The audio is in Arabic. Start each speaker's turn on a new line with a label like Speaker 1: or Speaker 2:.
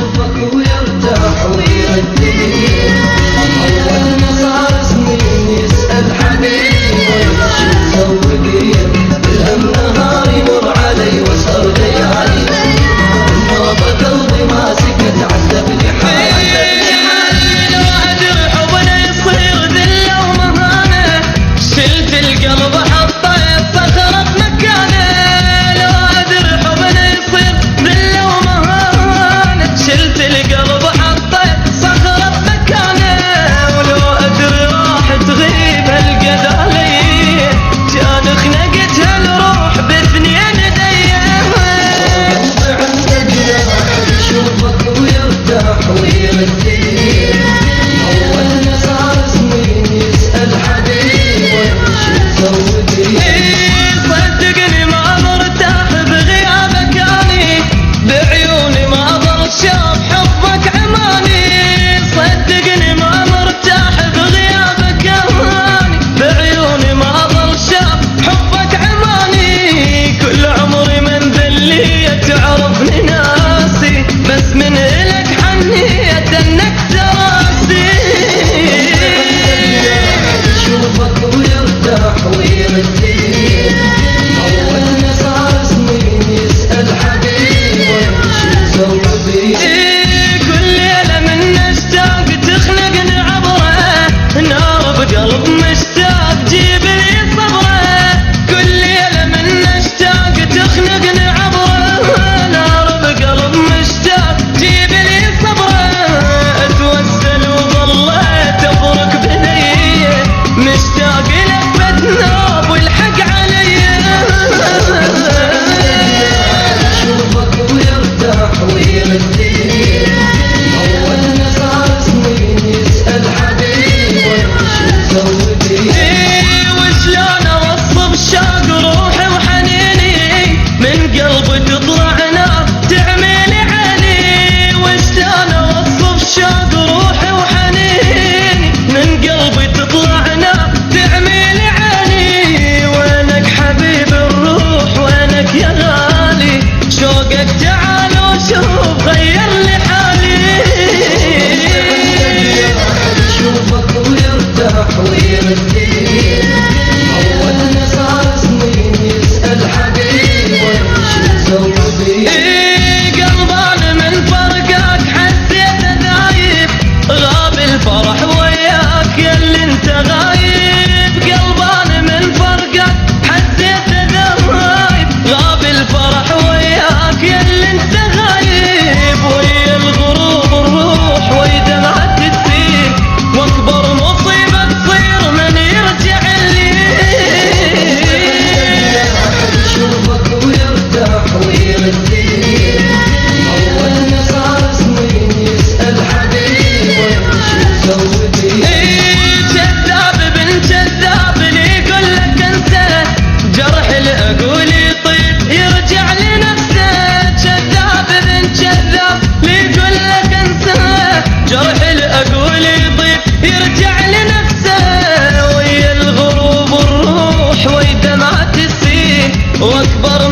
Speaker 1: يشوفك ويرتاح ويردي. أول ما صار سنين يسأل حبيبي ويمشي مسوقي، بالهم نهار يمر علي واسهر ليالي، النوبة قلبي ما سكت عذبني حالي.
Speaker 2: لو أدري حبنا يصير ذلة ومهانة، شلت القلب حطه صخرة بمكانه. لو أدري حبنا يصير ذلة ومهانة، شلت القلب حطه صخرة بمكانه. ولو أدري راح تغيب هالقد علي، كان خنقت هالروح باثنين ايديه.
Speaker 1: عندك يشوفك ويرتاح ويردي. أول ما صار سنين يسأل حبيبي ويمشي مسوقي.
Speaker 2: صدقني ما مرتاح بغيابك اني، بعيوني ما ظل شاف حبك عماني. صدقني ما مرتاح بغيابك اني، بعيوني ما ظل شاف حبك عماني. كل عمري من ذلية تعرفني ناسي، بس من إلك حنيت انك تراسي.
Speaker 1: يشوفك ويرتاح ويردي. أول ما صار سنين يسأل حبيبي ويمشي مسوقي.
Speaker 2: كل ليلة من نشتاق تخنقني عبره، نار بقلب مشتاق جيب لي صبره. كل ليلة من نشتاق تخنقني عبره، نار بقلب مشتاق جيب لي صبره. اتوسل وظليت ابرك بنيه، مشتاق لك بتناب والحق علي.
Speaker 1: يشوفك ويرتاح ويردي. أول ما صار سنين يسأل حبيبي ويمشي مسوقي.
Speaker 2: وشلون اوصف شوق روحي وحنيني، من قلبي تطلع نار تعميلي عيني. وشلون اوصف شوق روحي وحنيني، من قلبي تطلع نار تعميلي عيني. وينك حبيب الروح وينك يا غالي، شوقك تعال وشوف غير لي حالي.
Speaker 1: يشوفك ويرتاح ويردي. أول ما صار سنين يسأل حبيبي ويمشي مسوقي.
Speaker 2: قلبان من فرقك حسيت ذايب، غاب الفرح وياك ياللي انت غايب. قلبان من فرقك حسيت ذايب، غاب الفرح وياك ياللي انت غايب. ويا الغروب الروح ويا دمعة تسيل، واكبر مصيبة تصير من يرجع لي.
Speaker 1: يشوفك ويرتاح ويردي. أول ما صار سنين يسأل حبيبي ويمشي مسوقي.
Speaker 2: كذاب بن كذاب لي يقول لك انسى، جرح العقول يطيب يرجع لنفسه. كذاب بن كذاب لي يقول لك انسى، جرح العقول يطيب يرجع لنفسه. ويا الغروب الروح ويا دمعة السين، واكبر